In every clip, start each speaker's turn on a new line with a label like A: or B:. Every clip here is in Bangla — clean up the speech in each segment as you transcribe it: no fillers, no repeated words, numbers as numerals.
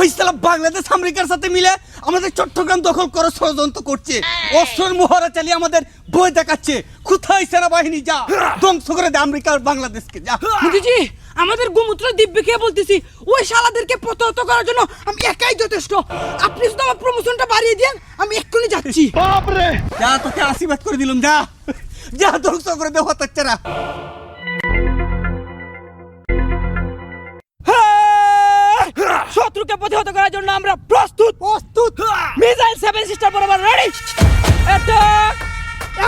A: ওই সালা বাংলাদেশ আমেরিকার সাথে মিলে আমাদের চট্টগ্রাম দখল করে ষড়যন্ত্র করছে, অস্ত্রের মোহরা চালিয়ে আমাদের ভয় দেখাচ্ছে। কোথায় সেনাবাহিনী? যা ধ্বংস করে দে আমেরিকা আর বাংলাদেশকে, যা।
B: মোদিজি, আমাদের গোমূত্র দিব্যকে বলতেছি, ওই শালাদেরকে প্রতিহত করার জন্য আমি একাই যথেষ্ট। আপনি শুধু আমার প্রমোশনটা বাড়িয়ে দেন, আমি এক্ষুনি যাচ্ছি।
A: যা, তোকে আশীর্বাদ করে দিলাম, যা যা ধ্বংস করে দে হতাচ্ছারা।
B: শত্রুকে প্রতিহত করার জন্য আমরা প্রস্তুত। মিসাইল 7 সিস্টার বরাবর ready. Attack!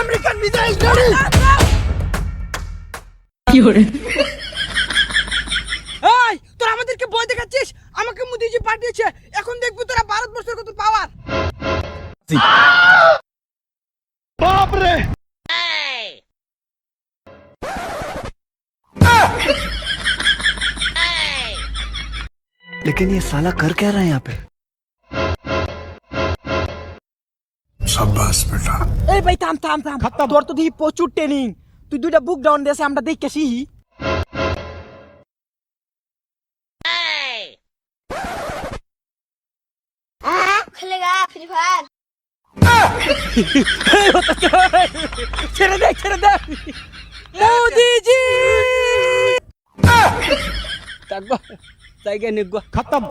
A: American missile ready.
B: এই, তোরা আমাদেরকে ভয় দেখাচ্ছিস? আমাকে মোদিজি পাঠিয়েছে, এখন দেখবি তোরা ভারতবর্ষের কত পাওয়ার।
C: लेकिन ये साला कर क्या रहा है यहाँ पे?
D: शाबाश बेटा।
B: এই ভাই থাম থাম থাম, তোর তো দেখি প্রচুর ট্রেনিং। তুই দুইটা বুক ডাউন দিয়েছে, আমরা দেখেছি।
E: खेलेगा फ्री फायर।
B: ছেড়ে দে, ছেড়ে দে। মোদিজি থাকবো, জায়গায় নিগো।
A: খতম।